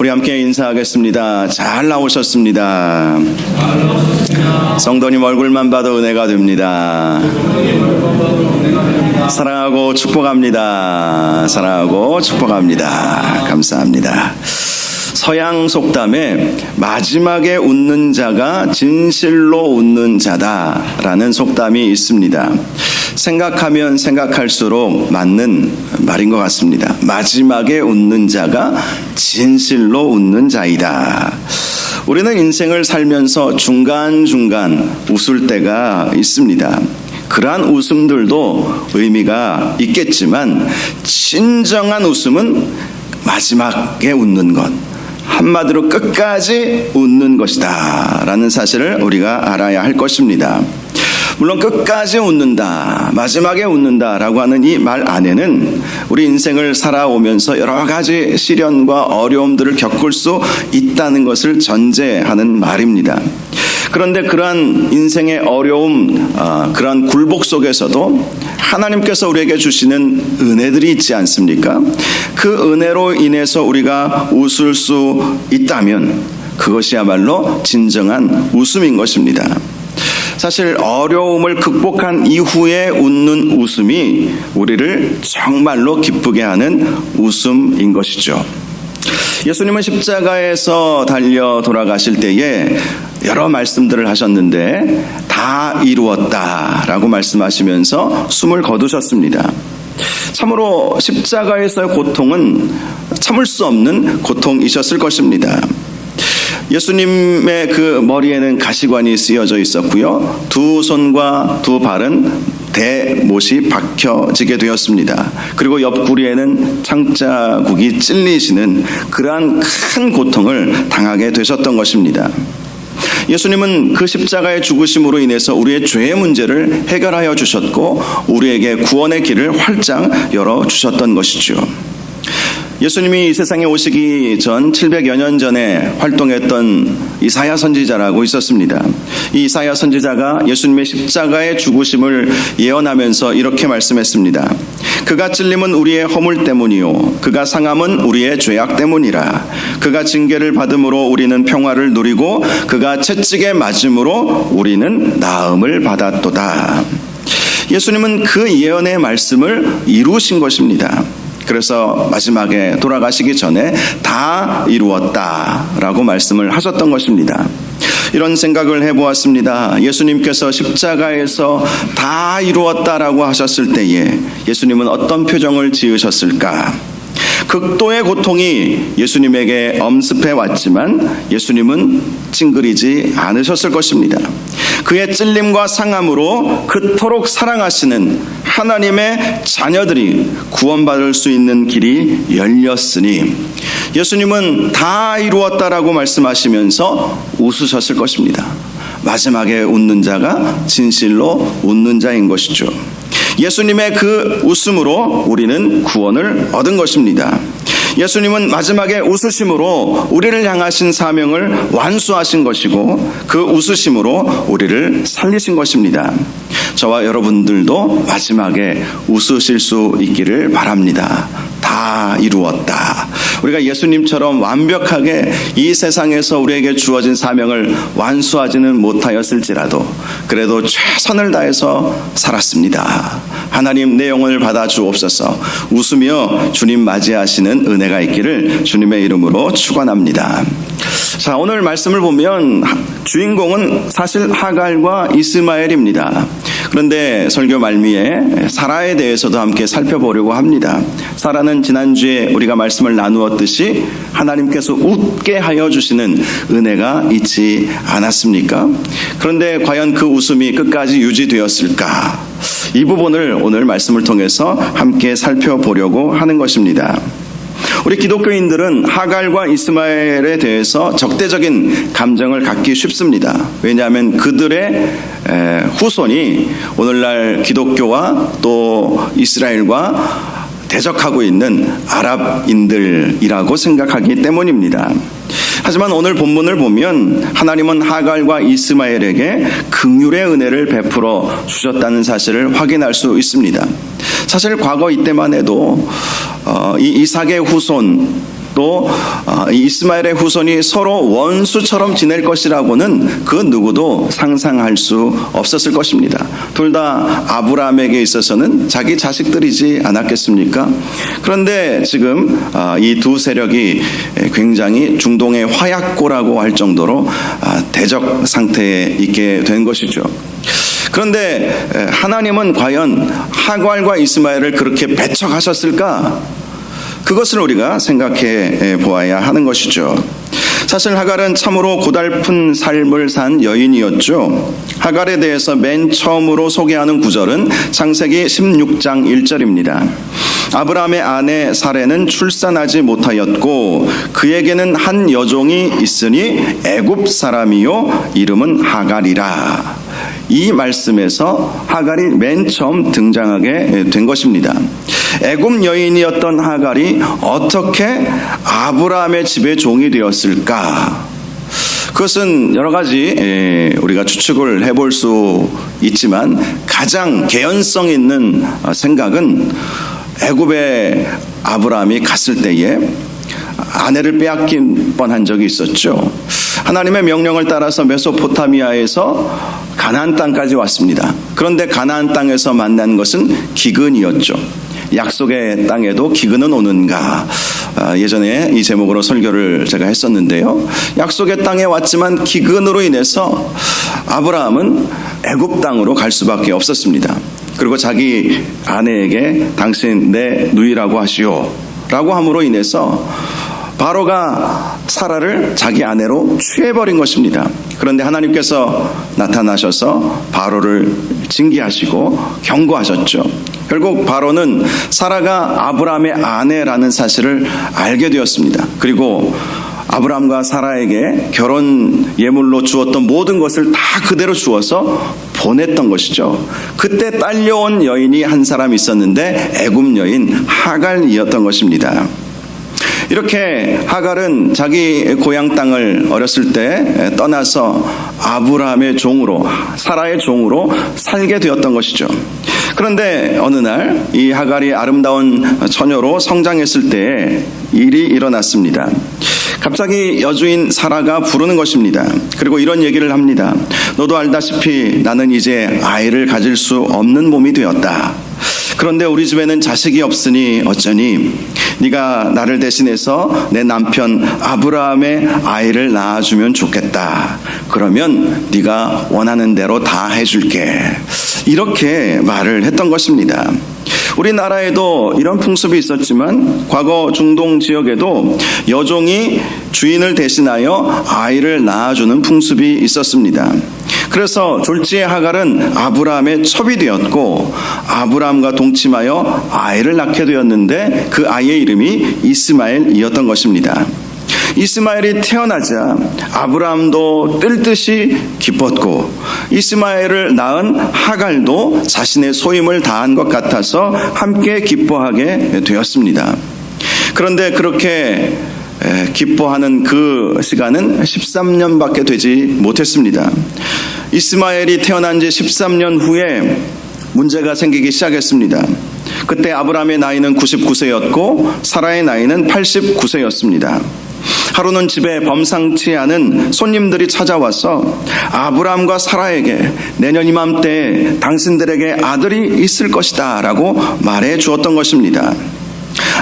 우리 함께 인사하겠습니다. 잘 나오셨습니다. 성도님 얼굴만 봐도 은혜가 됩니다. 사랑하고 축복합니다. 사랑하고 축복합니다. 감사합니다. 서양 속담에 마지막에 웃는 자가 진실로 웃는 자다라는 속담이 있습니다. 생각하면 생각할수록 맞는 말인 것 같습니다. 마지막에 웃는 자가 진실로 웃는 자이다. 우리는 인생을 살면서 중간중간 웃을 때가 있습니다. 그러한 웃음들도 의미가 있겠지만 진정한 웃음은 마지막에 웃는 것, 한마디로 끝까지 웃는 것이다 라는 사실을 우리가 알아야 할 것입니다. 물론 끝까지 웃는다, 마지막에 웃는다 라고 하는 이 말 안에는 우리 인생을 살아오면서 여러 가지 시련과 어려움들을 겪을 수 있다는 것을 전제하는 말입니다. 그런데 그러한 인생의 어려움, 그러한 굴복 속에서도 하나님께서 우리에게 주시는 은혜들이 있지 않습니까? 그 은혜로 인해서 우리가 웃을 수 있다면 그것이야말로 진정한 웃음인 것입니다. 사실 어려움을 극복한 이후에 웃는 웃음이 우리를 정말로 기쁘게 하는 웃음인 것이죠. 예수님은 십자가에서 달려 돌아가실 때에 여러 말씀들을 하셨는데 다 이루었다라고 말씀하시면서 숨을 거두셨습니다. 참으로 십자가에서의 고통은 참을 수 없는 고통이셨을 것입니다. 예수님의 그 머리에는 가시관이 쓰여져 있었고요. 두 손과 두 발은 대못이 박혀지게 되었습니다. 그리고 옆구리에는 창자국이 찔리시는 그러한 큰 고통을 당하게 되셨던 것입니다. 예수님은 그 십자가의 죽으심으로 인해서 우리의 죄의 문제를 해결하여 주셨고 우리에게 구원의 길을 활짝 열어주셨던 것이죠. 예수님이 이 세상에 오시기 전 700여 년 전에 활동했던 이사야 선지자라고 있었습니다. 이 이사야 선지자가 예수님의 십자가의 죽으심을 예언하면서 이렇게 말씀했습니다. 그가 찔림은 우리의 허물 때문이요 그가 상함은 우리의 죄악 때문이라. 그가 징계를 받음으로 우리는 평화를 누리고 그가 채찍에 맞음으로 우리는 나음을 받았도다. 예수님은 그 예언의 말씀을 이루신 것입니다. 그래서 마지막에 돌아가시기 전에 다 이루었다라고 말씀을 하셨던 것입니다. 이런 생각을 해보았습니다. 예수님께서 십자가에서 다 이루었다라고 하셨을 때에 예수님은 어떤 표정을 지으셨을까? 극도의 고통이 예수님에게 엄습해 왔지만 예수님은 찡그리지 않으셨을 것입니다. 그의 찔림과 상함으로 그토록 사랑하시는 하나님의 자녀들이 구원받을 수 있는 길이 열렸으니 예수님은 다 이루었다라고 말씀하시면서 웃으셨을 것입니다. 마지막에 웃는 자가 진실로 웃는 자인 것이죠. 예수님의 그 웃음으로 우리는 구원을 얻은 것입니다. 예수님은 마지막에 웃으심으로 우리를 향하신 사명을 완수하신 것이고 그 웃으심으로 우리를 살리신 것입니다. 저와 여러분들도 마지막에 웃으실 수 있기를 바랍니다. 다 이루었다. 우리가 예수님처럼 완벽하게 이 세상에서 우리에게 주어진 사명을 완수하지는 못하였을지라도 그래도 최선을 다해서 살았습니다. 하나님 내 영혼을 받아 주옵소서. 웃으며 주님 맞이하시는 은혜가 있기를 주님의 이름으로 축원합니다. 자, 오늘 말씀을 보면 주인공은 사실 하갈과 이스마엘입니다. 그런데 설교 말미에 사라에 대해서도 함께 살펴보려고 합니다. 사라는 지난주에 우리가 말씀을 나누었듯이 하나님께서 웃게 하여 주시는 은혜가 있지 않았습니까? 그런데 과연 그 웃음이 끝까지 유지되었을까? 이 부분을 오늘 말씀을 통해서 함께 살펴보려고 하는 것입니다. 우리 기독교인들은 하갈과 이스마엘에 대해서 적대적인 감정을 갖기 쉽습니다. 왜냐하면 그들의 후손이 오늘날 기독교와 또 이스라엘과 대적하고 있는 아랍인들이라고 생각하기 때문입니다. 하지만 오늘 본문을 보면 하나님은 하갈과 이스마엘에게 긍휼의 은혜를 베풀어 주셨다는 사실을 확인할 수 있습니다. 사실 과거 이때만 해도 이 이삭의 후손 또 이스마엘의 후손이 서로 원수처럼 지낼 것이라고는 그 누구도 상상할 수 없었을 것입니다. 둘 다 아브라함에게 있어서는 자기 자식들이지 않았겠습니까? 그런데 지금 이 두 세력이 굉장히 중동의 화약고라고 할 정도로 대적 상태에 있게 된 것이죠. 그런데 하나님은 과연 하갈과 이스마엘을 그렇게 배척하셨을까? 그것을 우리가 생각해 보아야 하는 것이죠. 사실 하갈은 참으로 고달픈 삶을 산 여인이었죠. 하갈에 대해서 맨 처음으로 소개하는 구절은 창세기 16장 1절입니다. 아브라함의 아내 사레는 출산하지 못하였고 그에게는 한 여종이 있으니 애굽 사람이요 이름은 하갈이라. 이 말씀에서 하갈이 맨 처음 등장하게 된 것입니다. 애굽 여인이었던 하갈이 어떻게 아브라함의 집의 종이 되었을까? 그것은 여러 가지 우리가 추측을 해볼 수 있지만 가장 개연성 있는 생각은 애굽에 아브라함이 갔을 때에 아내를 빼앗긴 뻔한 적이 있었죠. 하나님의 명령을 따라서 메소포타미아에서 가나안 땅까지 왔습니다. 그런데 가나안 땅에서 만난 것은 기근이었죠. 약속의 땅에도 기근은 오는가? 예전에 이 제목으로 설교를 제가 했었는데요. 약속의 땅에 왔지만 기근으로 인해서 아브라함은 애굽 땅으로 갈 수밖에 없었습니다. 그리고 자기 아내에게 당신 내 누이라고 하시오 라고 함으로 인해서 바로가 사라를 자기 아내로 취해버린 것입니다. 그런데 하나님께서 나타나셔서 바로를 징계하시고 경고하셨죠. 결국 바로는 사라가 아브라함의 아내라는 사실을 알게 되었습니다. 그리고 아브라함과 사라에게 결혼 예물로 주었던 모든 것을 다 그대로 주어서 보냈던 것이죠. 그때 딸려온 여인이 한 사람 있었는데 애굽 여인 하갈이었던 것입니다. 이렇게 하갈은 자기 고향 땅을 어렸을 때 떠나서 아브라함의 종으로, 사라의 종으로 살게 되었던 것이죠. 그런데 어느 날 이 하갈이 아름다운 처녀로 성장했을 때 일이 일어났습니다. 갑자기 여주인 사라가 부르는 것입니다. 그리고 이런 얘기를 합니다. 너도 알다시피 나는 이제 아이를 가질 수 없는 몸이 되었다. 그런데 우리 집에는 자식이 없으니 어쩌니 네가 나를 대신해서 내 남편 아브라함의 아이를 낳아주면 좋겠다. 그러면 네가 원하는 대로 다 해줄게. 이렇게 말을 했던 것입니다. 우리나라에도 이런 풍습이 있었지만 과거 중동 지역에도 여종이 주인을 대신하여 아이를 낳아주는 풍습이 있었습니다. 그래서 졸지의 하갈은 아브라함의 첩이 되었고 아브라함과 동침하여 아이를 낳게 되었는데 그 아이의 이름이 이스마엘이었던 것입니다. 이스마엘이 태어나자 아브라함도 뜰 듯이 기뻤고 이스마엘을 낳은 하갈도 자신의 소임을 다한 것 같아서 함께 기뻐하게 되었습니다. 그런데 그렇게 기뻐하는 그 시간은 13년밖에 되지 못했습니다. 이스마엘이 태어난 지 13년 후에 문제가 생기기 시작했습니다. 그때 아브라함의 나이는 99세였고 사라의 나이는 89세였습니다. 하루는 집에 범상치 않은 손님들이 찾아와서 아브라함과 사라에게 내년 이맘때 당신들에게 아들이 있을 것이다 라고 말해 주었던 것입니다.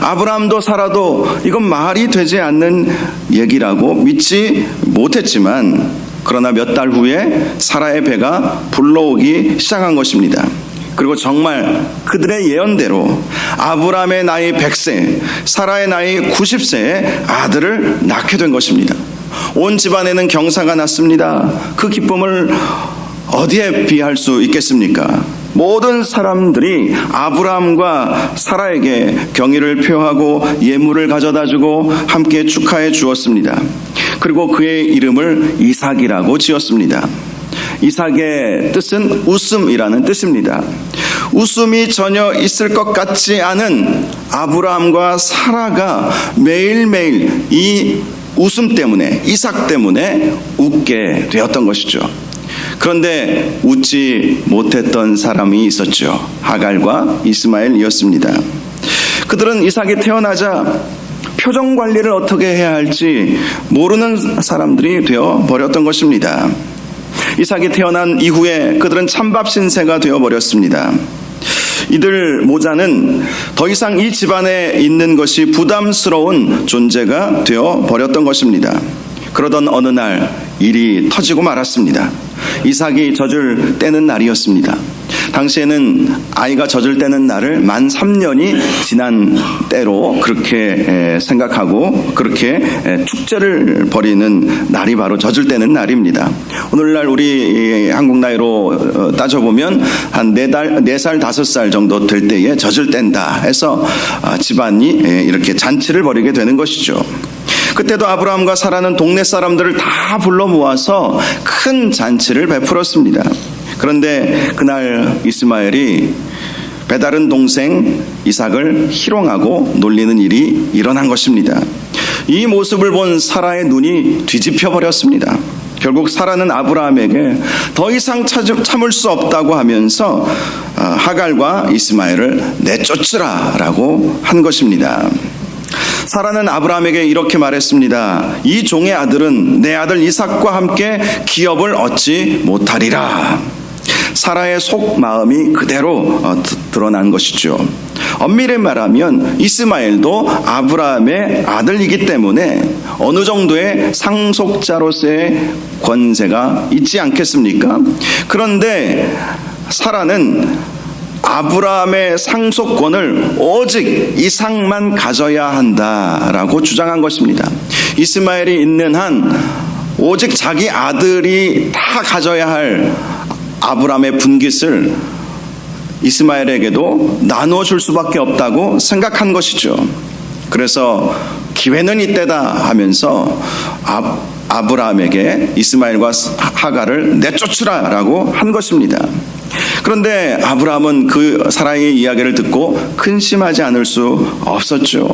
아브라함도 사라도 이건 말이 되지 않는 얘기라고 믿지 못했지만 그러나 몇 달 후에 사라의 배가 불러오기 시작한 것입니다. 그리고 정말 그들의 예언대로 아브라함의 나이 100세, 사라의 나이 90세에 아들을 낳게 된 것입니다. 온 집안에는 경사가 났습니다. 그 기쁨을 어디에 비할 수 있겠습니까? 모든 사람들이 아브라함과 사라에게 경의를 표하고 예물을 가져다주고 함께 축하해 주었습니다. 그리고 그의 이름을 이삭이라고 지었습니다. 이삭의 뜻은 웃음이라는 뜻입니다. 웃음이 전혀 있을 것 같지 않은 아브라함과 사라가 매일매일 이 웃음 때문에, 이삭 때문에 웃게 되었던 것이죠. 그런데 웃지 못했던 사람이 있었죠. 하갈과 이스마엘이었습니다. 그들은 이삭이 태어나자 표정 관리를 어떻게 해야 할지 모르는 사람들이 되어 버렸던 것입니다. 이삭이 태어난 이후에 그들은 찬밥 신세가 되어 버렸습니다. 이들 모자는 더 이상 이 집안에 있는 것이 부담스러운 존재가 되어 버렸던 것입니다. 그러던 어느 날 일이 터지고 말았습니다. 이삭이 젖을 떼는 날이었습니다. 당시에는 아이가 젖을 떼는 날을 만 3년이 지난 때로 그렇게 생각하고 그렇게 축제를 벌이는 날이 바로 젖을 떼는 날입니다. 오늘날 우리 한국 나이로 따져보면 한 4살, 5살 정도 될 때에 젖을 뗀다 해서 집안이 이렇게 잔치를 벌이게 되는 것이죠. 그때도 아브라함과 사라는 동네 사람들을 다 불러 모아서 큰 잔치를 베풀었습니다. 그런데 그날 이스마엘이 배다른 동생 이삭을 희롱하고 놀리는 일이 일어난 것입니다. 이 모습을 본 사라의 눈이 뒤집혀 버렸습니다. 결국 사라는 아브라함에게 더 이상 참을 수 없다고 하면서 하갈과 이스마엘을 내쫓으라라고 한 것입니다. 사라는 아브라함에게 이렇게 말했습니다. 이 종의 아들은 내 아들 이삭과 함께 기업을 얻지 못하리라. 사라의 속마음이 그대로 드러난 것이죠. 엄밀히 말하면 이스마엘도 아브라함의 아들이기 때문에 어느 정도의 상속자로서의 권세가 있지 않겠습니까? 그런데 사라는 아브라함의 상속권을 오직 이삭만 가져야 한다라고 주장한 것입니다. 이스마엘이 있는 한 오직 자기 아들이 다 가져야 할 아브라함의 분깃을 이스마엘에게도 나눠줄 수밖에 없다고 생각한 것이죠. 그래서 기회는 이때다 하면서 아브라함에게 이스마엘과 하갈을 내쫓으라라고 한 것입니다. 그런데 아브라함은 그 사라의 이야기를 듣고 근심하지 않을 수 없었죠.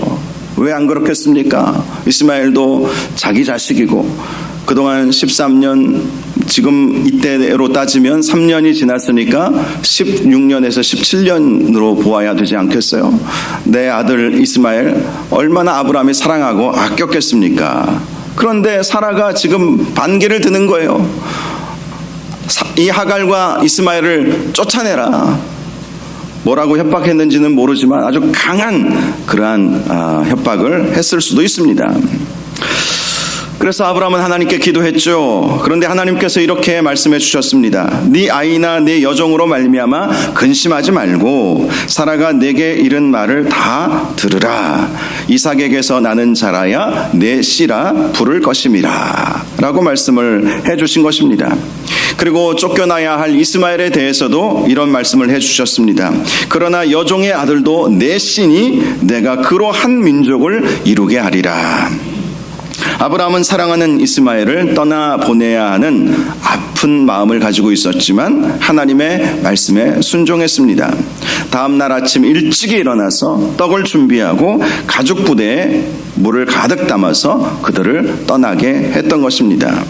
왜 안 그렇겠습니까? 이스마엘도 자기 자식이고 그동안 13년, 지금 이때로 따지면 3년이 지났으니까 16년에서 17년으로 보아야 되지 않겠어요? 내 아들 이스마엘 얼마나 아브라함이 사랑하고 아꼈겠습니까? 그런데 사라가 지금 반기를 드는 거예요. 이 하갈과 이스마엘을 쫓아내라. 뭐라고 협박했는지는 모르지만 아주 강한 그러한 협박을 했을 수도 있습니다. 그래서 아브라함은 하나님께 기도했죠. 그런데 하나님께서 이렇게 말씀해 주셨습니다. 네 아이나 네 여종으로 말미암아 근심하지 말고 사라가 내게 이른 말을 다 들으라. 이삭에게서 나는 자라야 내 씨라 부를 것임이라 라고 말씀을 해 주신 것입니다. 그리고 쫓겨나야 할 이스마엘에 대해서도 이런 말씀을 해 주셨습니다. 그러나 여종의 아들도 내 씨니 내가 그로 한 민족을 이루게 하리라. 아브라함은 사랑하는 이스마엘을 떠나보내야 하는 아픈 마음을 가지고 있었지만 하나님의 말씀에 순종했습니다. 다음 날 아침 일찍이 일어나서 떡을 준비하고 가죽 부대에 물을 가득 담아서 그들을 떠나게 했던 것입니다.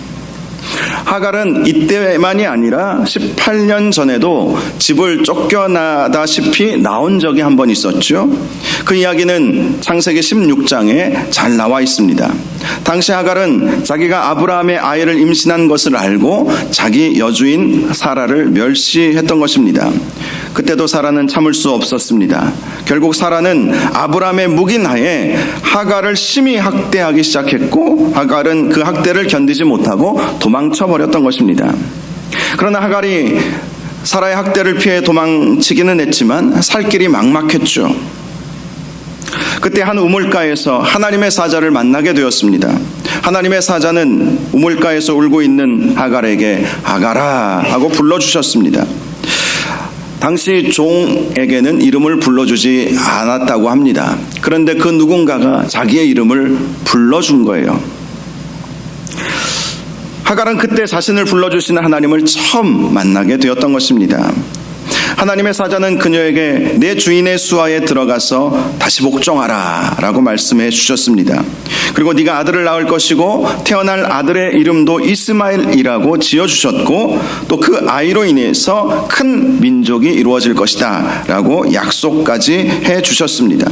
하갈은 이때만이 아니라 18년 전에도 집을 쫓겨나다시피 나온 적이 한 번 있었죠. 그 이야기는 창세기 16장에 잘 나와 있습니다. 당시 하갈은 자기가 아브라함의 아이를 임신한 것을 알고 자기 여주인 사라를 멸시했던 것입니다. 그때도 사라는 참을 수 없었습니다. 결국 사라는 아브라함의 묵인하에 하갈을 심히 학대하기 시작했고 하갈은 그 학대를 견디지 못하고 도망쳐 버렸던 것입니다. 그러나 하갈이 사라의 학대를 피해 도망치기는 했지만 살 길이 막막했죠. 그때 한 우물가에서 하나님의 사자를 만나게 되었습니다. 하나님의 사자는 우물가에서 울고 있는 하갈에게 하갈아 하고 불러주셨습니다. 당시 종에게는 이름을 불러주지 않았다고 합니다. 그런데 그 누군가가 자기의 이름을 불러준 거예요. 하갈은 그때 자신을 불러주시는 하나님을 처음 만나게 되었던 것입니다. 하나님의 사자는 그녀에게 내 주인의 수하에 들어가서 다시 복종하라 라고 말씀해 주셨습니다. 그리고 네가 아들을 낳을 것이고 태어날 아들의 이름도 이스마엘이라고 지어주셨고 또 그 아이로 인해서 큰 민족이 이루어질 것이다 라고 약속까지 해 주셨습니다.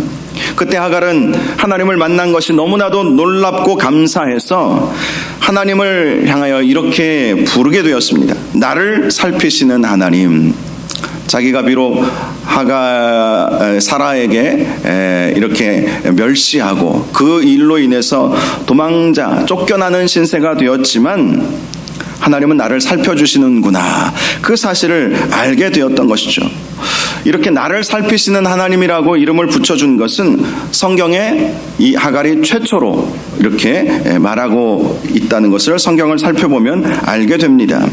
그때 하갈은 하나님을 만난 것이 너무나도 놀랍고 감사해서 하나님을 향하여 이렇게 부르게 되었습니다. 나를 살피시는 하나님. 자기가 비록 사라에게 이렇게 멸시하고 그 일로 인해서 쫓겨나는 신세가 되었지만 하나님은 나를 살펴주시는구나, 그 사실을 알게 되었던 것이죠. 이렇게 나를 살피시는 하나님이라고 이름을 붙여준 것은 성경에 이 하갈이 최초로 이렇게 말하고 있다는 것을 성경을 살펴보면 알게 됩니다.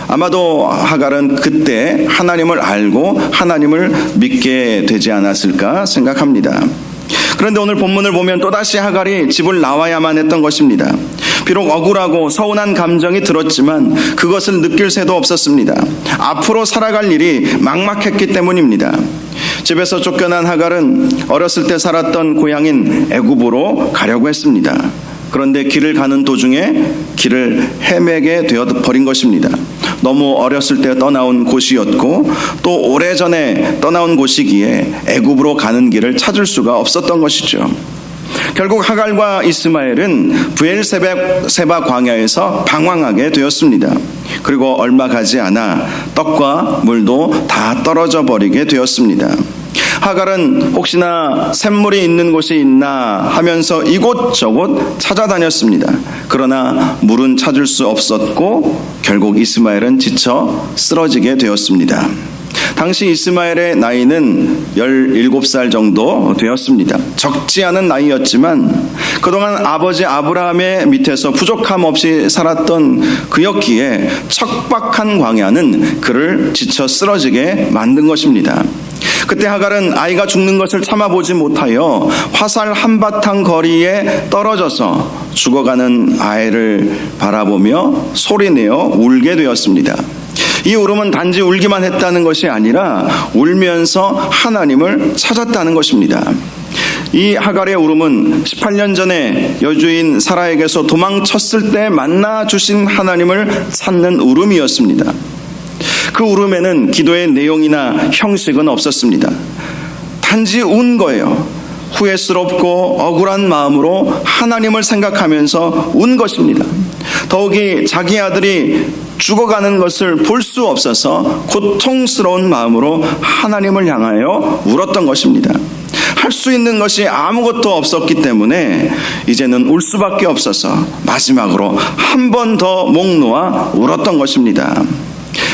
아마도 하갈은 그때 하나님을 알고 하나님을 믿게 되지 않았을까 생각합니다. 그런데 오늘 본문을 보면 또다시 하갈이 집을 나와야만 했던 것입니다. 비록 억울하고 서운한 감정이 들었지만 그것을 느낄 새도 없었습니다. 앞으로 살아갈 일이 막막했기 때문입니다. 집에서 쫓겨난 하갈은 어렸을 때 살았던 고향인 애굽으로 가려고 했습니다. 그런데 길을 가는 도중에 길을 헤매게 되어버린 것입니다. 너무 어렸을 때 떠나온 곳이었고 또 오래전에 떠나온 곳이기에 애굽으로 가는 길을 찾을 수가 없었던 것이죠. 결국 하갈과 이스마엘은 브엘세바 광야에서 방황하게 되었습니다. 그리고 얼마 가지 않아 떡과 물도 다 떨어져 버리게 되었습니다. 하갈은 혹시나 샘물이 있는 곳이 있나 하면서 이곳저곳 찾아다녔습니다. 그러나 물은 찾을 수 없었고 결국 이스마엘은 지쳐 쓰러지게 되었습니다. 당시 이스마엘의 나이는 17살 정도 되었습니다. 적지 않은 나이였지만 그동안 아버지 아브라함의 밑에서 부족함 없이 살았던 그였기에 척박한 광야는 그를 지쳐 쓰러지게 만든 것입니다. 그때 하갈은 아이가 죽는 것을 참아보지 못하여 화살 한바탕 거리에 떨어져서 죽어가는 아이를 바라보며 소리내어 울게 되었습니다. 이 울음은 단지 울기만 했다는 것이 아니라 울면서 하나님을 찾았다는 것입니다. 이 하갈의 울음은 18년 전에 여주인 사라에게서 도망쳤을 때 만나 주신 하나님을 찾는 울음이었습니다. 그 울음에는 기도의 내용이나 형식은 없었습니다. 단지 운 거예요. 후회스럽고 억울한 마음으로 하나님을 생각하면서 운 것입니다. 더욱이 자기 아들이 죽어가는 것을 볼 수 없어서 고통스러운 마음으로 하나님을 향하여 울었던 것입니다. 할 수 있는 것이 아무것도 없었기 때문에 이제는 울 수밖에 없어서 마지막으로 한 번 더 목 놓아 울었던 것입니다.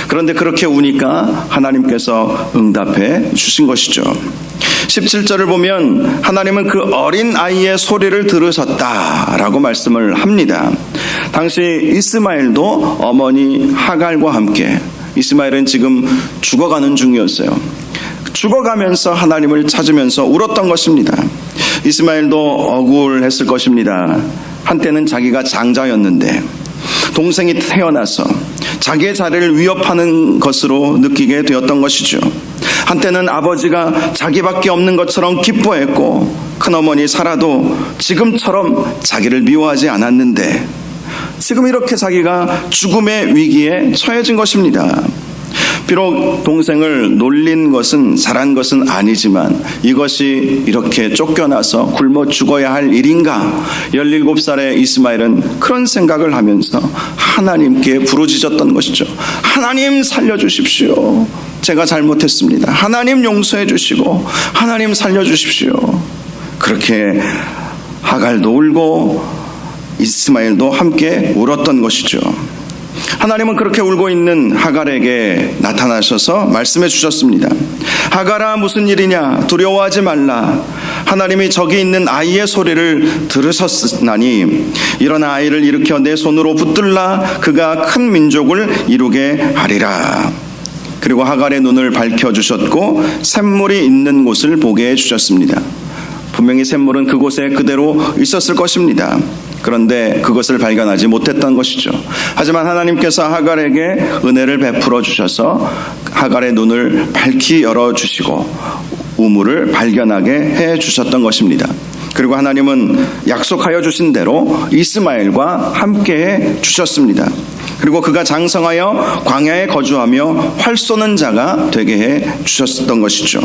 그런데 그렇게 우니까 하나님께서 응답해 주신 것이죠. 17절을 보면 하나님은 그 어린 아이의 소리를 들으셨다라고 말씀을 합니다. 당시 이스마엘도 어머니 하갈과 함께, 이스마엘은 지금 죽어가는 중이었어요. 죽어가면서 하나님을 찾으면서 울었던 것입니다. 이스마엘도 억울했을 것입니다. 한때는 자기가 장자였는데 동생이 태어나서 자기의 자리를 위협하는 것으로 느끼게 되었던 것이죠. 한때는 아버지가 자기밖에 없는 것처럼 기뻐했고 큰어머니 사라도 지금처럼 자기를 미워하지 않았는데 지금 이렇게 자기가 죽음의 위기에 처해진 것입니다. 비록 동생을 놀린 것은 잘한 것은 아니지만 이것이 이렇게 쫓겨나서 굶어 죽어야 할 일인가? 17살의 이스마엘은 그런 생각을 하면서 하나님께 부르짖었던 것이죠. 하나님 살려주십시오. 제가 잘못했습니다. 하나님 용서해 주시고 하나님 살려주십시오. 그렇게 하갈도 울고 이스마엘도 함께 울었던 것이죠. 하나님은 그렇게 울고 있는 하갈에게 나타나셔서 말씀해 주셨습니다. 하갈아, 무슨 일이냐? 두려워하지 말라. 하나님이 저기 있는 아이의 소리를 들으셨으나니 일어나 아이를 일으켜 내 손으로 붙들라. 그가 큰 민족을 이루게 하리라. 그리고 하갈의 눈을 밝혀주셨고 샘물이 있는 곳을 보게 해주셨습니다. 분명히 샘물은 그곳에 그대로 있었을 것입니다. 그런데 그것을 발견하지 못했던 것이죠. 하지만 하나님께서 하갈에게 은혜를 베풀어 주셔서 하갈의 눈을 밝히 열어주시고 우물을 발견하게 해주셨던 것입니다. 그리고 하나님은 약속하여 주신 대로 이스마엘과 함께 주셨습니다. 그리고 그가 장성하여 광야에 거주하며 활 쏘는 자가 되게 해 주셨던 것이죠.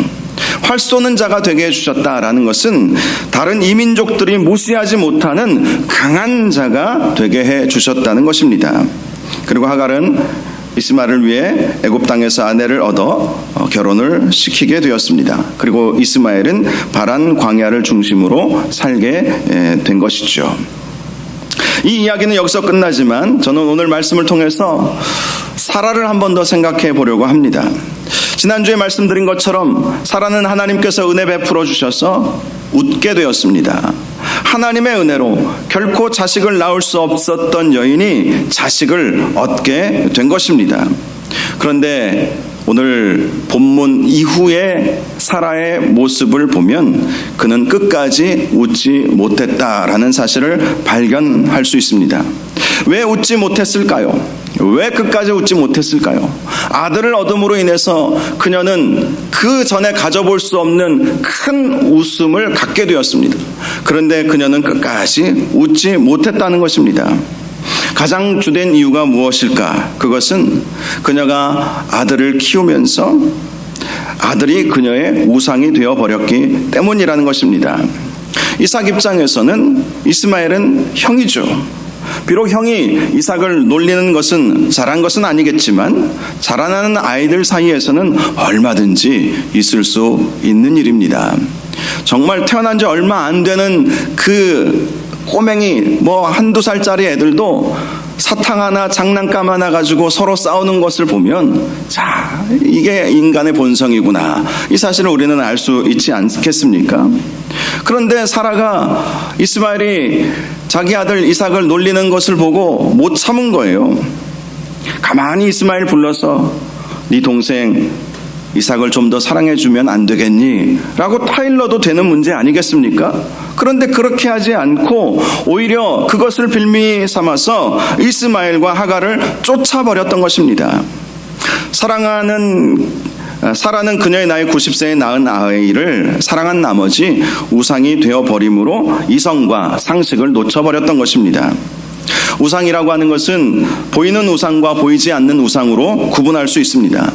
활 쏘는 자가 되게 해 주셨다라는 것은 다른 이민족들이 무시하지 못하는 강한 자가 되게 해 주셨다는 것입니다. 그리고 하갈은 이스마엘을 위해 애굽 땅에서 아내를 얻어 결혼을 시키게 되었습니다. 그리고 이스마엘은 바란 광야를 중심으로 살게 된 것이죠. 이 이야기는 여기서 끝나지만 저는 오늘 말씀을 통해서 사라를 한 번 더 생각해 보려고 합니다. 지난주에 말씀드린 것처럼 사라는 하나님께서 은혜 베풀어 주셔서 웃게 되었습니다. 하나님의 은혜로 결코 자식을 낳을 수 없었던 여인이 자식을 얻게 된 것입니다. 그런데 오늘 본문 이후에 사라의 모습을 보면 그는 끝까지 웃지 못했다라는 사실을 발견할 수 있습니다. 왜 웃지 못했을까요? 왜 끝까지 웃지 못했을까요? 아들을 얻음으로 인해서 그녀는 그 전에 가져볼 수 없는 큰 웃음을 갖게 되었습니다. 그런데 그녀는 끝까지 웃지 못했다는 것입니다. 가장 주된 이유가 무엇일까? 그것은 그녀가 아들을 키우면서 아들이 그녀의 우상이 되어버렸기 때문이라는 것입니다. 이삭 입장에서는 이스마엘은 형이죠. 비록 형이 이삭을 놀리는 것은 잘한 것은 아니겠지만 자라나는 아이들 사이에서는 얼마든지 있을 수 있는 일입니다. 정말 태어난 지 얼마 안 되는 그 꼬맹이 한두 살짜리 애들도 사탕 하나 장난감 하나 가지고 서로 싸우는 것을 보면 자, 이게 인간의 본성이구나, 이 사실을 우리는 알 수 있지 않겠습니까? 그런데 사라가 이스마엘이 자기 아들 이삭을 놀리는 것을 보고 못 참은 거예요. 가만히 이스마엘 불러서 네 동생 이삭을 좀 더 사랑해주면 안 되겠니? 라고 타일러도 되는 문제 아니겠습니까? 그런데 그렇게 하지 않고 오히려 그것을 빌미 삼아서 이스마엘과 하갈을 쫓아버렸던 것입니다. 사라는 그녀의 나이 90세에 낳은 아이를 사랑한 나머지 우상이 되어버림으로 이성과 상식을 놓쳐버렸던 것입니다. 우상이라고 하는 것은 보이는 우상과 보이지 않는 우상으로 구분할 수 있습니다.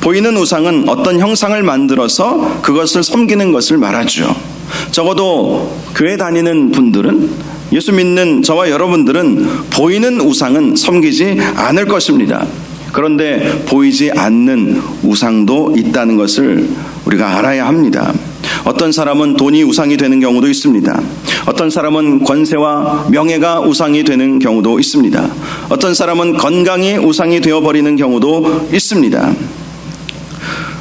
보이는 우상은 어떤 형상을 만들어서 그것을 섬기는 것을 말하죠. 적어도 교회 다니는 분들은, 예수 믿는 저와 여러분들은 보이는 우상은 섬기지 않을 것입니다. 그런데 보이지 않는 우상도 있다는 것을 우리가 알아야 합니다. 어떤 사람은 돈이 우상이 되는 경우도 있습니다. 어떤 사람은 권세와 명예가 우상이 되는 경우도 있습니다. 어떤 사람은 건강이 우상이 되어버리는 경우도 있습니다.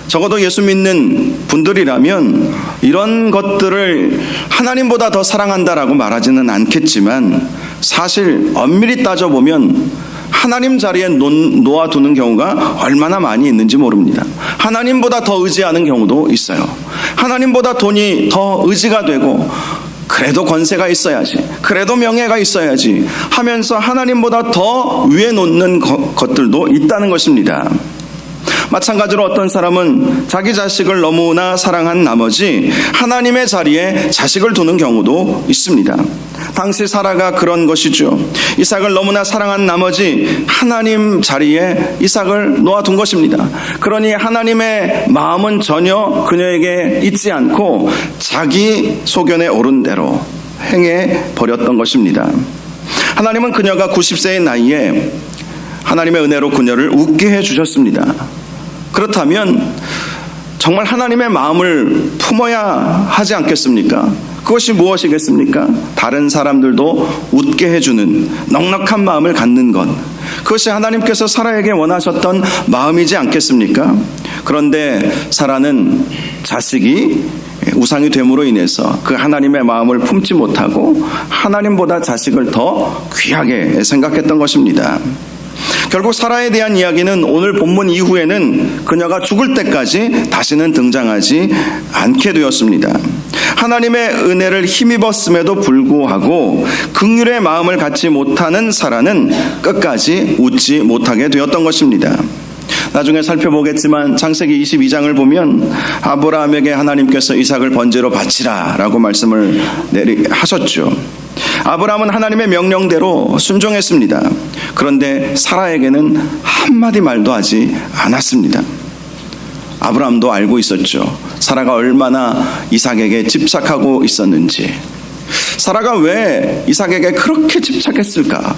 적어도 예수 믿는 분들이라면 이런 것들을 하나님보다 더 사랑한다라고 말하지는 않겠지만 사실 엄밀히 따져보면 하나님 자리에 놓아두는 경우가 얼마나 많이 있는지 모릅니다. 하나님보다 더 의지하는 경우도 있어요. 하나님보다 돈이 더 의지가 되고 그래도 권세가 있어야지, 그래도 명예가 있어야지 하면서 하나님보다 더 위에 놓는 것들도 있다는 것입니다. 마찬가지로 어떤 사람은 자기 자식을 너무나 사랑한 나머지 하나님의 자리에 자식을 두는 경우도 있습니다. 당시 사라가 그런 것이죠. 이삭을 너무나 사랑한 나머지 하나님 자리에 이삭을 놓아둔 것입니다. 그러니 하나님의 마음은 전혀 그녀에게 있지 않고 자기 소견에 오른 대로 행해 버렸던 것입니다. 하나님은 그녀가 90세의 나이에 하나님의 은혜로 그녀를 웃게 해주셨습니다. 그렇다면 정말 하나님의 마음을 품어야 하지 않겠습니까? 그것이 무엇이겠습니까? 다른 사람들도 웃게 해주는 넉넉한 마음을 갖는 것, 그것이 하나님께서 사라에게 원하셨던 마음이지 않겠습니까? 그런데 사라는 자식이 우상이 됨으로 인해서 그 하나님의 마음을 품지 못하고 하나님보다 자식을 더 귀하게 생각했던 것입니다. 결국 사라에 대한 이야기는 오늘 본문 이후에는 그녀가 죽을 때까지 다시는 등장하지 않게 되었습니다. 하나님의 은혜를 힘입었음에도 불구하고 긍휼의 마음을 갖지 못하는 사라는 끝까지 웃지 못하게 되었던 것입니다. 나중에 살펴보겠지만 창세기 22장을 보면 아브라함에게 하나님께서 이삭을 번제로 바치라 라고 말씀을 하셨죠. 아브라함은 하나님의 명령대로 순종했습니다. 그런데 사라에게는 한마디 말도 하지 않았습니다. 아브라함도 알고 있었죠. 사라가 얼마나 이삭에게 집착하고 있었는지. 사라가 왜 이삭에게 그렇게 집착했을까?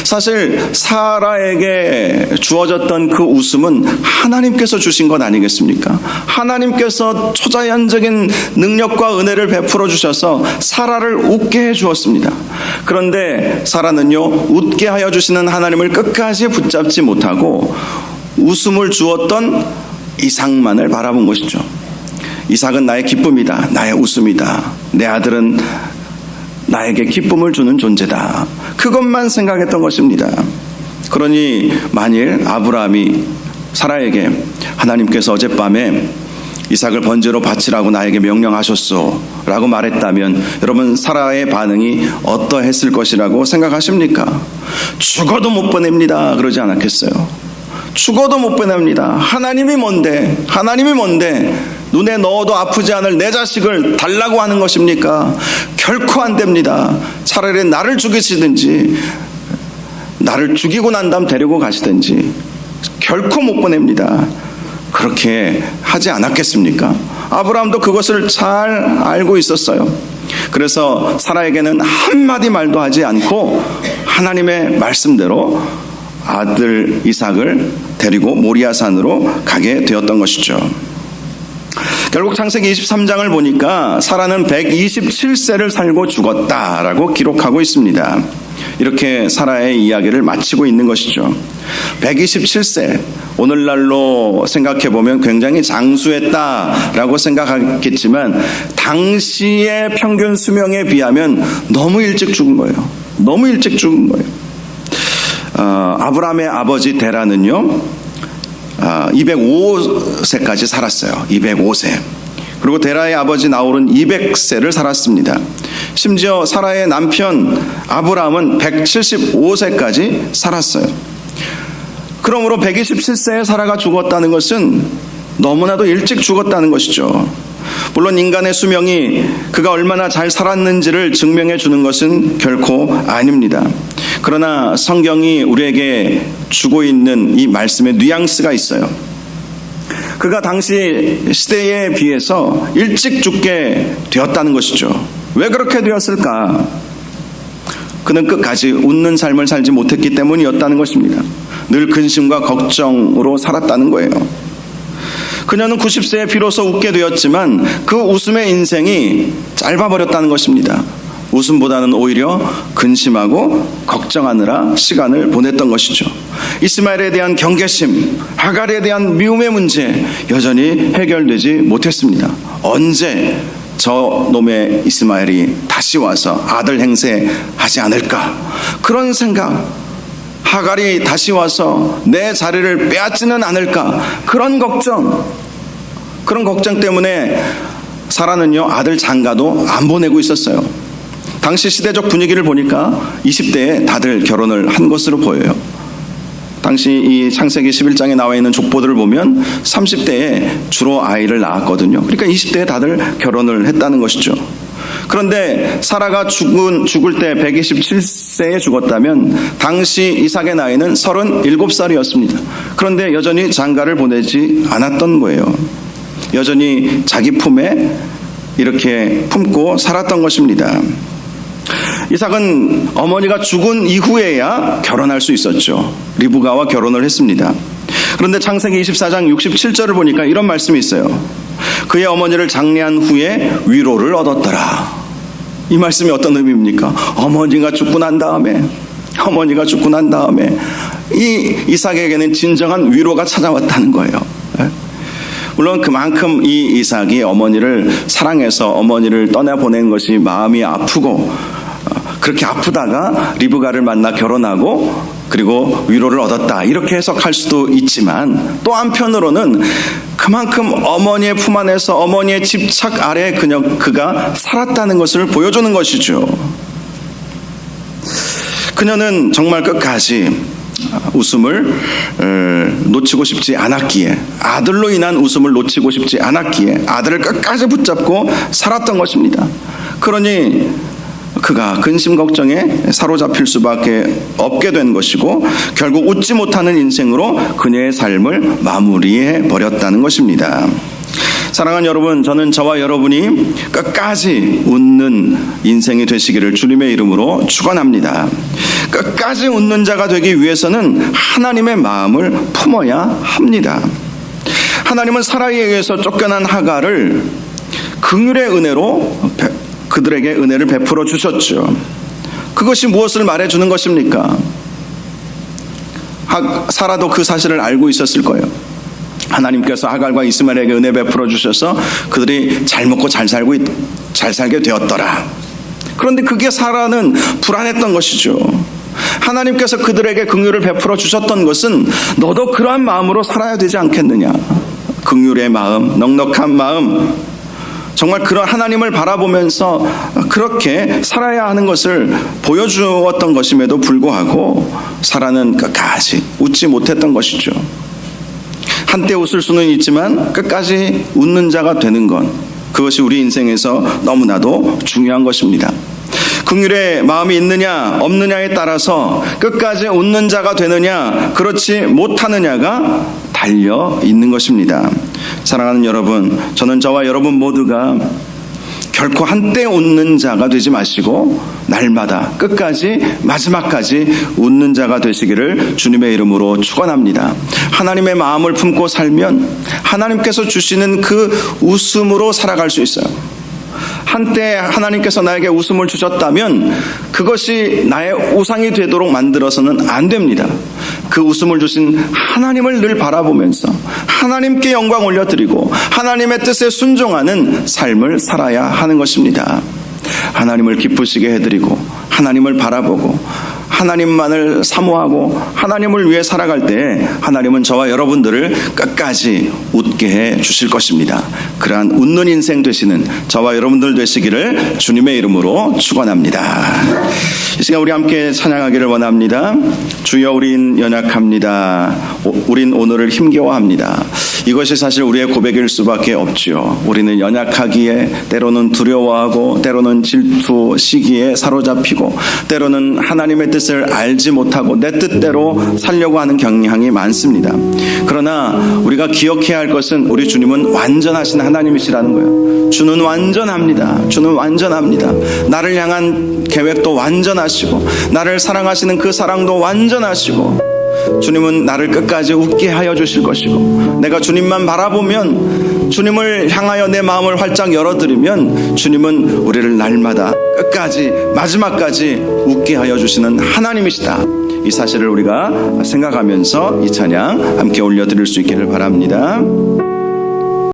사실 사라에게 주어졌던 그 웃음은 하나님께서 주신 것 아니겠습니까? 하나님께서 초자연적인 능력과 은혜를 베풀어 주셔서 사라를 웃게 해 주었습니다. 그런데 사라는요, 웃게 하여 주시는 하나님을 끝까지 붙잡지 못하고 웃음을 주었던 이삭만을 바라본 것이죠. 이삭은 나의 기쁨이다, 나의 웃음이다, 내 아들은 나에게 기쁨을 주는 존재다, 그것만 생각했던 것입니다. 그러니 만일 아브라함이 사라에게 하나님께서 어젯밤에 이삭을 번제로 바치라고 나에게 명령하셨소 라고 말했다면 여러분, 사라의 반응이 어떠했을 것이라고 생각하십니까? 죽어도 못 보냅니다 그러지 않았겠어요? 죽어도 못 보냅니다. 하나님이 뭔데 눈에 넣어도 아프지 않을 내 자식을 달라고 하는 것입니까? 결코 안 됩니다. 차라리 나를 죽이시든지 나를 죽이고 난 다음 데리고 가시든지 결코 못 보냅니다. 그렇게 하지 않았겠습니까? 아브라함도 그것을 잘 알고 있었어요. 그래서 사라에게는 한마디 말도 하지 않고 하나님의 말씀대로 아들 이삭을 데리고 모리아산으로 가게 되었던 것이죠. 결국 창세기 23장을 보니까 사라는 127세를 살고 죽었다라고 기록하고 있습니다. 이렇게 사라의 이야기를 마치고 있는 것이죠. 127세, 오늘날로 생각해보면 굉장히 장수했다라고 생각하겠지만 당시의 평균 수명에 비하면 너무 일찍 죽은 거예요. 너무 일찍 죽은 거예요. 아브라함의 아버지 데라는요 205세까지 살았어요. 205세. 그리고 데라의 아버지 나홀은 200세를 살았습니다. 심지어 사라의 남편 아브라함은 175세까지 살았어요. 그러므로 127세에 사라가 죽었다는 것은 너무나도 일찍 죽었다는 것이죠. 물론 인간의 수명이 그가 얼마나 잘 살았는지를 증명해 주는 것은 결코 아닙니다. 그러나 성경이 우리에게 주고 있는 이 말씀에 뉘앙스가 있어요. 그가 당시 시대에 비해서 일찍 죽게 되었다는 것이죠. 왜 그렇게 되었을까? 그는 끝까지 웃는 삶을 살지 못했기 때문이었다는 것입니다. 늘 근심과 걱정으로 살았다는 거예요. 그녀는 90세에 비로소 웃게 되었지만 그 웃음의 인생이 짧아버렸다는 것입니다. 웃음보다는 오히려 근심하고 걱정하느라 시간을 보냈던 것이죠. 이스마엘에 대한 경계심, 하갈에 대한 미움의 문제 여전히 해결되지 못했습니다. 언제 저 놈의 이스마엘이 다시 와서 아들 행세하지 않을까? 그런 생각, 하갈이 다시 와서 내 자리를 빼앗지는 않을까? 그런 걱정 때문에 사라는요 아들 장가도 안 보내고 있었어요. 당시 시대적 분위기를 보니까 20대에 다들 결혼을 한 것으로 보여요. 당시 이 창세기 11장에 나와 있는 족보들을 보면 30대에 주로 아이를 낳았거든요. 그러니까 20대에 다들 결혼을 했다는 것이죠. 그런데 사라가 죽을 때 127세에 죽었다면 당시 이삭의 나이는 37살이었습니다. 그런데 여전히 장가를 보내지 않았던 거예요. 여전히 자기 품에 이렇게 품고 살았던 것입니다. 이삭은 어머니가 죽은 이후에야 결혼할 수 있었죠. 리브가와 결혼을 했습니다. 그런데 창세기 24장 67절을 보니까 이런 말씀이 있어요. 그의 어머니를 장례한 후에 위로를 얻었더라. 이 말씀이 어떤 의미입니까? 어머니가 죽고 난 다음에 이 이삭에게는 진정한 위로가 찾아왔다는 거예요. 물론 그만큼 이 이삭이 어머니를 사랑해서 어머니를 떠나보낸 것이 마음이 아프고 그렇게 아프다가 리브가를 만나 결혼하고 그리고 위로를 얻었다 이렇게 해석할 수도 있지만 또 한편으로는 그만큼 어머니의 품 안에서 어머니의 집착 아래 그가 살았다는 것을 보여주는 것이죠. 그녀는 정말 끝까지 웃음을 놓치고 싶지 않았기에, 아들로 인한 웃음을 놓치고 싶지 않았기에 아들을 끝까지 붙잡고 살았던 것입니다. 그러니 그가 근심 걱정에 사로잡힐 수밖에 없게 된 것이고, 결국 웃지 못하는 인생으로 그녀의 삶을 마무리해 버렸다는 것입니다. 사랑하는 여러분, 저는 저와 여러분이 끝까지 웃는 인생이 되시기를 주님의 이름으로 축원합니다. 끝까지 웃는 자가 되기 위해서는 하나님의 마음을 품어야 합니다. 하나님은 사라이에 의해서 쫓겨난 하갈을 긍휼의 은혜로 그들에게 은혜를 베풀어 주셨죠. 그것이 무엇을 말해주는 것입니까? 사라도 그 사실을 알고 있었을 거예요. 하나님께서 하갈과 이스마엘에게 은혜 베풀어 주셔서 그들이 잘 먹고 잘 살게 되었더라. 그런데 그게 사라는 불안했던 것이죠. 하나님께서 그들에게 긍휼을 베풀어 주셨던 것은 너도 그러한 마음으로 살아야 되지 않겠느냐. 긍휼의 마음, 넉넉한 마음, 정말 그런 하나님을 바라보면서 그렇게 살아야 하는 것을 보여주었던 것임에도 불구하고 사라는 끝까지 웃지 못했던 것이죠. 한때 웃을 수는 있지만 끝까지 웃는 자가 되는 것, 그것이 우리 인생에서 너무나도 중요한 것입니다. 긍휼의 마음이 있느냐 없느냐에 따라서 끝까지 웃는 자가 되느냐 그렇지 못하느냐가 달려 있는 것입니다. 사랑하는 여러분, 저는 저와 여러분 모두가 결코 한때 웃는 자가 되지 마시고 날마다 끝까지 마지막까지 웃는 자가 되시기를 주님의 이름으로 축원합니다. 하나님의 마음을 품고 살면 하나님께서 주시는 그 웃음으로 살아갈 수 있어요. 한때 하나님께서 나에게 웃음을 주셨다면 그것이 나의 우상이 되도록 만들어서는 안 됩니다. 그 웃음을 주신 하나님을 늘 바라보면서 하나님께 영광 올려드리고 하나님의 뜻에 순종하는 삶을 살아야 하는 것입니다. 하나님을 기쁘시게 해드리고 하나님을 바라보고 하나님만을 사모하고 하나님을 위해 살아갈 때 하나님은 저와 여러분들을 끝까지 웃게 해 주실 것입니다. 그러한 웃는 인생 되시는 저와 여러분들 되시기를 주님의 이름으로 축원합니다. 이 시간 우리 함께 찬양하기를 원합니다. 주여 우린 연약합니다. 우린 오늘을 힘겨워합니다. 이것이 사실 우리의 고백일 수밖에 없지요. 우리는 연약하기에 때로는 두려워하고 때로는 질투, 시기에 사로잡히고 때로는 하나님의 뜻을 알지 못하고 내 뜻대로 살려고 하는 경향이 많습니다. 그러나 우리가 기억해야 할 것은 우리 주님은 완전하신 하나님이시라는 거예요. 주는 완전합니다. 주는 완전합니다. 나를 향한 계획도 완전하시고 나를 사랑하시는 그 사랑도 완전하시고 주님은 나를 끝까지 웃게 하여 주실 것이고 내가 주님만 바라보면 주님을 향하여 내 마음을 활짝 열어드리면 주님은 우리를 날마다 끝까지 마지막까지 웃게 하여 주시는 하나님이시다. 이 사실을 우리가 생각하면서 이 찬양 함께 올려드릴 수 있기를 바랍니다.